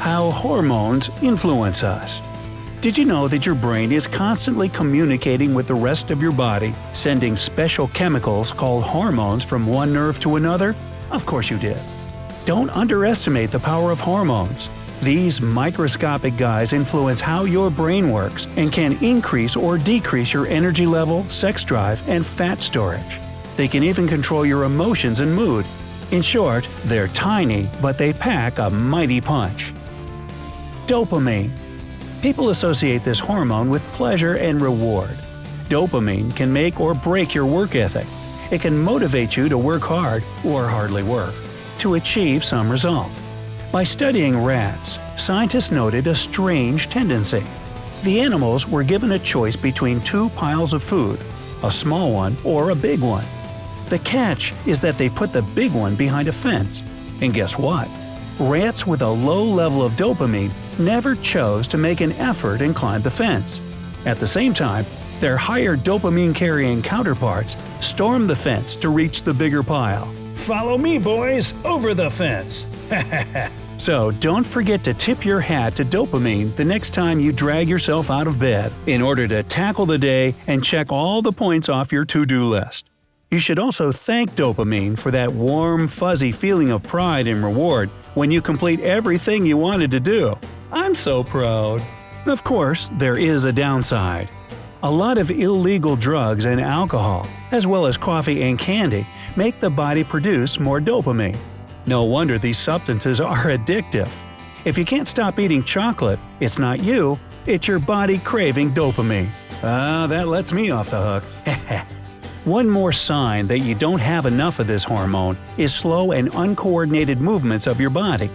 How hormones influence us. Did you know that your brain is constantly communicating with the rest of your body, sending special chemicals called hormones from one nerve to another? Of course you did. Don't underestimate the power of hormones. These microscopic guys influence how your brain works and can increase or decrease your energy level, sex drive, and fat storage. They can even control your emotions and mood. In short, they're tiny, but they pack a mighty punch. Dopamine. People associate this hormone with pleasure and reward. Dopamine can make or break your work ethic. It can motivate you to work hard, or hardly work, to achieve some result. By studying rats, scientists noted a strange tendency. The animals were given a choice between two piles of food, a small one or a big one. The catch is that they put the big one behind a fence. And guess what? Rats with a low level of dopamine never chose to make an effort and climb the fence. At the same time, their higher dopamine-carrying counterparts stormed the fence to reach the bigger pile. Follow me, boys, over the fence! So don't forget to tip your hat to dopamine the next time you drag yourself out of bed in order to tackle the day and check all the points off your to-do list. You should also thank dopamine for that warm, fuzzy feeling of pride and reward when you complete everything you wanted to do. I'm so proud. Of course, there is a downside. A lot of illegal drugs and alcohol, as well as coffee and candy, make the body produce more dopamine. No wonder these substances are addictive. If you can't stop eating chocolate, it's not you, it's your body craving dopamine. That lets me off the hook. One more sign that you don't have enough of this hormone is slow and uncoordinated movements of your body.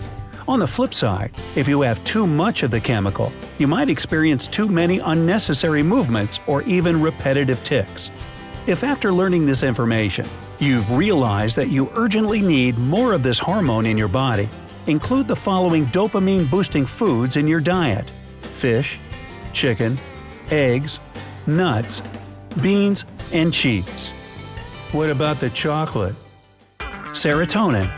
On the flip side, if you have too much of the chemical, you might experience too many unnecessary movements or even repetitive tics. If after learning this information, you've realized that you urgently need more of this hormone in your body, include the following dopamine-boosting foods in your diet: fish, chicken, eggs, nuts, beans, and cheese. What about the chocolate? Serotonin.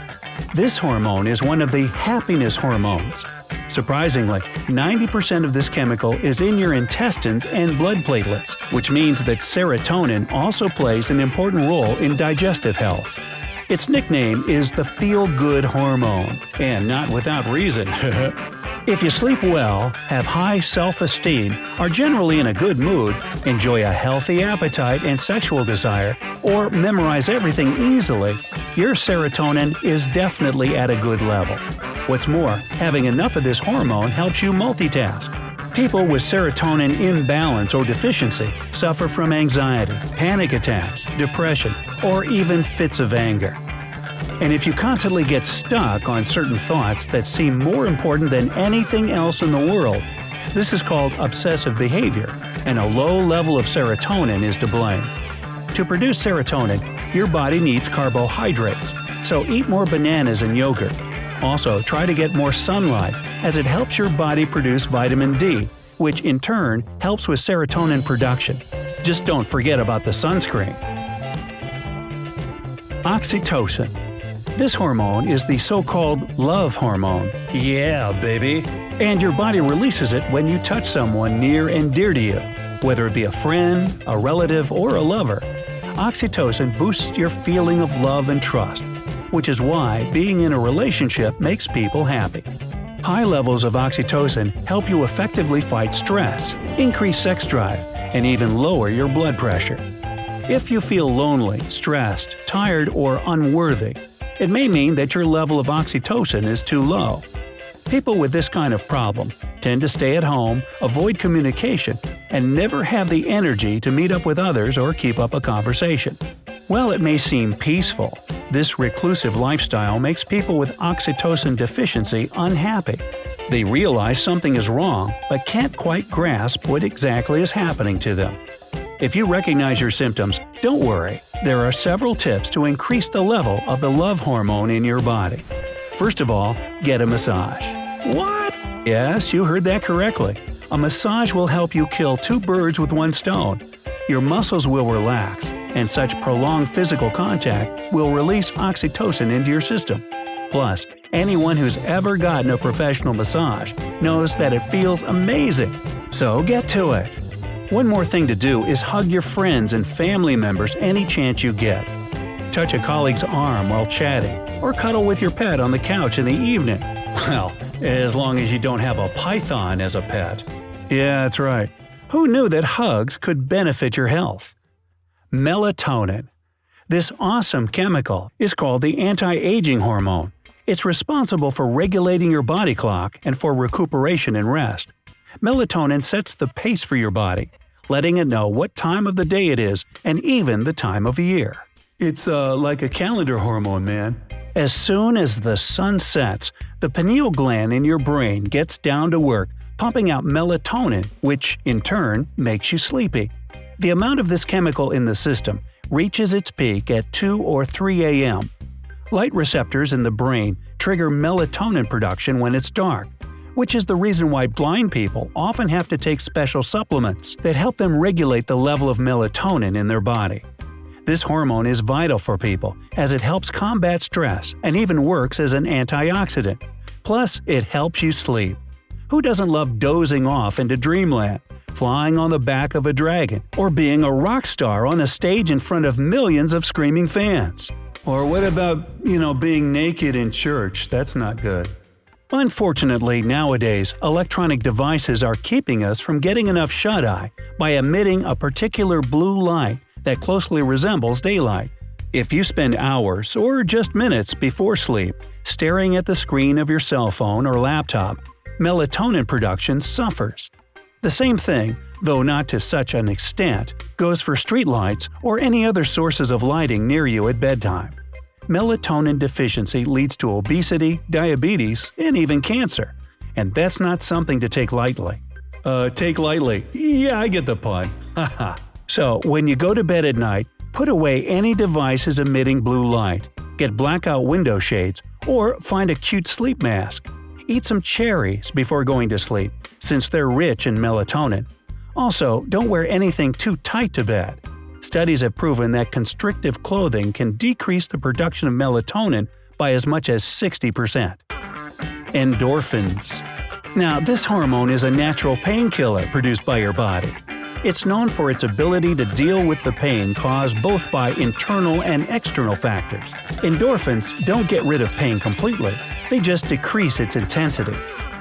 This hormone is one of the happiness hormones. Surprisingly, 90% of this chemical is in your intestines and blood platelets, which means that serotonin also plays an important role in digestive health. Its nickname is the feel-good hormone, and not without reason. If you sleep well, have high self-esteem, are generally in a good mood, enjoy a healthy appetite and sexual desire, or memorize everything easily, your serotonin is definitely at a good level. What's more, having enough of this hormone helps you multitask. People with serotonin imbalance or deficiency suffer from anxiety, panic attacks, depression, or even fits of anger. And if you constantly get stuck on certain thoughts that seem more important than anything else in the world, this is called obsessive behavior, and a low level of serotonin is to blame. To produce serotonin, your body needs carbohydrates, so eat more bananas and yogurt. Also, try to get more sunlight, as it helps your body produce vitamin D, which in turn helps with serotonin production. Just don't forget about the sunscreen. Oxytocin. This hormone is the so-called love hormone. Yeah, baby! And your body releases it when you touch someone near and dear to you, whether it be a friend, a relative, or a lover. Oxytocin boosts your feeling of love and trust, which is why being in a relationship makes people happy. High levels of oxytocin help you effectively fight stress, increase sex drive, and even lower your blood pressure. If you feel lonely, stressed, tired, or unworthy, it may mean that your level of oxytocin is too low. People with this kind of problem tend to stay at home, avoid communication, and never have the energy to meet up with others or keep up a conversation. While it may seem peaceful, this reclusive lifestyle makes people with oxytocin deficiency unhappy. They realize something is wrong but can't quite grasp what exactly is happening to them. If you recognize your symptoms, don't worry. There are several tips to increase the level of the love hormone in your body. First of all, get a massage. What? Yes, you heard that correctly. A massage will help you kill two birds with one stone. Your muscles will relax, and such prolonged physical contact will release oxytocin into your system. Plus, Anyone who's ever gotten a professional massage knows that it feels amazing. So get to it! One more thing to do is hug your friends and family members any chance you get. Touch a colleague's arm while chatting, or cuddle with your pet on the couch in the evening. Well, as long as you don't have a python as a pet. Yeah, that's right. Who knew that hugs could benefit your health? Melatonin. This awesome chemical is called the anti-aging hormone. It's responsible for regulating your body clock and for recuperation and rest. Melatonin sets the pace for your body, letting it know what time of the day it is and even the time of year. It's like a calendar hormone, man. As soon as the sun sets, the pineal gland in your brain gets down to work pumping out melatonin, which, in turn, makes you sleepy. The amount of this chemical in the system reaches its peak at 2 or 3 a.m. Light receptors in the brain trigger melatonin production when it's dark, which is the reason why blind people often have to take special supplements that help them regulate the level of melatonin in their body. This hormone is vital for people as it helps combat stress and even works as an antioxidant. Plus, it helps you sleep. Who doesn't love dozing off into dreamland, flying on the back of a dragon, or being a rock star on a stage in front of millions of screaming fans? Or what about, being naked in church? That's not good. Unfortunately, nowadays, electronic devices are keeping us from getting enough shut-eye by emitting a particular blue light that closely resembles daylight. If you spend hours, or just minutes before sleep, staring at the screen of your cell phone or laptop, melatonin production suffers. The same thing, though not to such an extent, goes for streetlights or any other sources of lighting near you at bedtime. Melatonin deficiency leads to obesity, diabetes, and even cancer. And that's not something to take lightly. Take lightly. Yeah, I get the pun. Haha. So, when you go to bed at night, put away any devices emitting blue light, get blackout window shades, or find a cute sleep mask. Eat some cherries before going to sleep, since they're rich in melatonin. Also, don't wear anything too tight to bed. Studies have proven that constrictive clothing can decrease the production of melatonin by as much as 60%. Endorphins. Now, this hormone is a natural painkiller produced by your body. It's known for its ability to deal with the pain caused both by internal and external factors. Endorphins don't get rid of pain completely, they just decrease its intensity.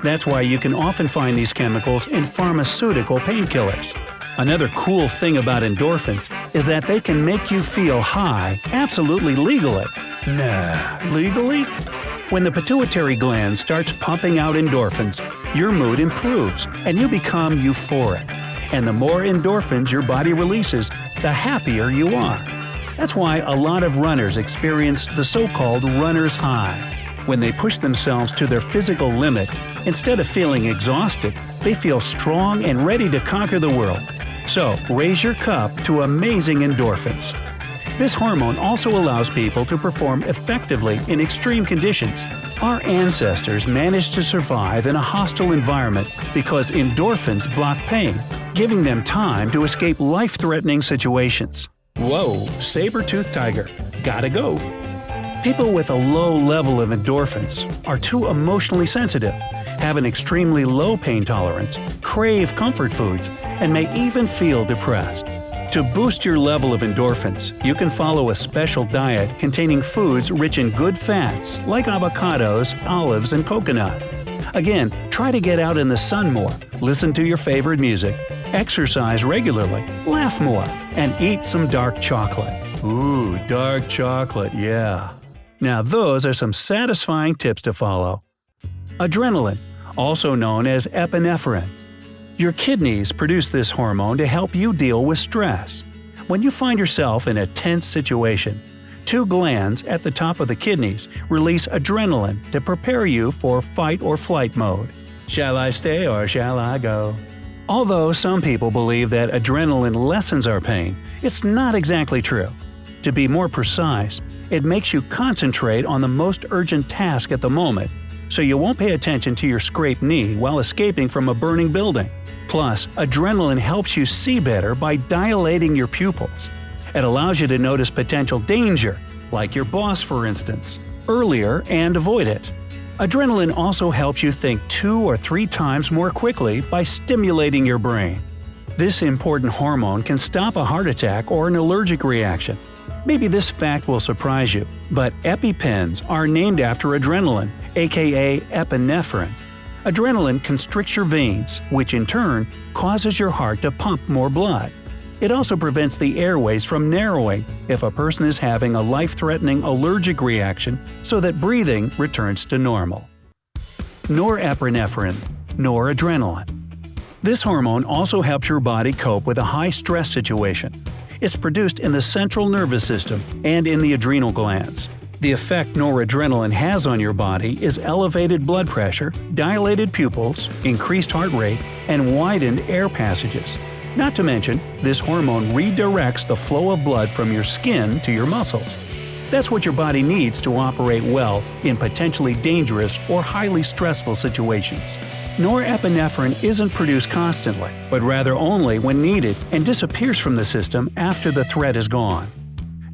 That's why you can often find these chemicals in pharmaceutical painkillers. Another cool thing about endorphins is that they can make you feel high absolutely legally. Nah, legally? When the pituitary gland starts pumping out endorphins, your mood improves and you become euphoric. And the more endorphins your body releases, the happier you are. That's why a lot of runners experience the so-called runner's high. When they push themselves to their physical limit, instead of feeling exhausted, they feel strong and ready to conquer the world. So, raise your cup to amazing endorphins. This hormone also allows people to perform effectively in extreme conditions. Our ancestors managed to survive in a hostile environment because endorphins block pain, giving them time to escape life-threatening situations. Whoa, saber-toothed tiger. Gotta go. People with a low level of endorphins are too emotionally sensitive, have an extremely low pain tolerance, crave comfort foods, and may even feel depressed. To boost your level of endorphins, you can follow a special diet containing foods rich in good fats like avocados, olives, and coconut. Again, try to get out in the sun more, listen to your favorite music, exercise regularly, laugh more, and eat some dark chocolate. Ooh, dark chocolate, yeah. Now those are some satisfying tips to follow. Adrenaline, also known as epinephrine. Your kidneys produce this hormone to help you deal with stress. When you find yourself in a tense situation, two glands at the top of the kidneys release adrenaline to prepare you for fight or flight mode. Shall I stay or shall I go? Although some people believe that adrenaline lessens our pain, it's not exactly true. To be more precise, it makes you concentrate on the most urgent task at the moment, so you won't pay attention to your scraped knee while escaping from a burning building. Plus, adrenaline helps you see better by dilating your pupils. It allows you to notice potential danger, like your boss for instance, earlier and avoid it. Adrenaline also helps you think 2 or 3 times more quickly by stimulating your brain. This important hormone can stop a heart attack or an allergic reaction. Maybe this fact will surprise you, but EpiPens are named after adrenaline, aka epinephrine. Adrenaline constricts your veins, which in turn causes your heart to pump more blood. It also prevents the airways from narrowing if a person is having a life-threatening allergic reaction so that breathing returns to normal. Norepinephrine, noradrenaline. This hormone also helps your body cope with a high-stress situation. It's produced in the central nervous system and in the adrenal glands. The effect noradrenaline has on your body is elevated blood pressure, dilated pupils, increased heart rate, and widened air passages. Not to mention, this hormone redirects the flow of blood from your skin to your muscles. That's what your body needs to operate well in potentially dangerous or highly stressful situations. Norepinephrine isn't produced constantly, but rather only when needed and disappears from the system after the threat is gone.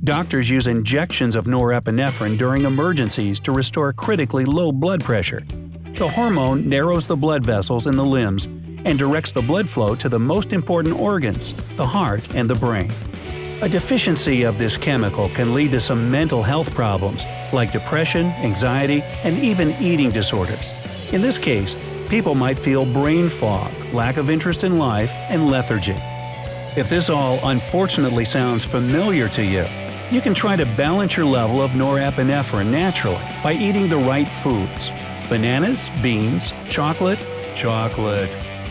Doctors use injections of norepinephrine during emergencies to restore critically low blood pressure. The hormone narrows the blood vessels in the limbs and directs the blood flow to the most important organs, the heart and the brain. A deficiency of this chemical can lead to some mental health problems like depression, anxiety, and even eating disorders. In this case, people might feel brain fog, lack of interest in life, and lethargy. If this all unfortunately sounds familiar to you, you can try to balance your level of norepinephrine naturally by eating the right foods. Bananas, beans, chocolate,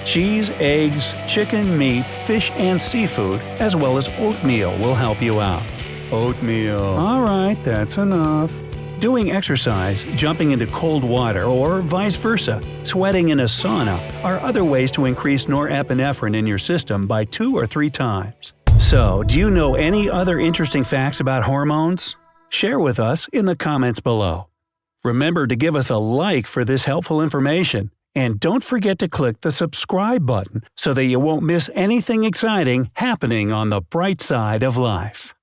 cheese, eggs, chicken, meat, fish, and seafood, as well as oatmeal will help you out. Oatmeal. Alright, that's enough. Doing exercise, jumping into cold water, or vice versa, sweating in a sauna are other ways to increase norepinephrine in your system by 2 or 3 times. So, do you know any other interesting facts about hormones? Share with us in the comments below. Remember to give us a like for this helpful information. And don't forget to click the subscribe button so that you won't miss anything exciting happening on the bright side of life.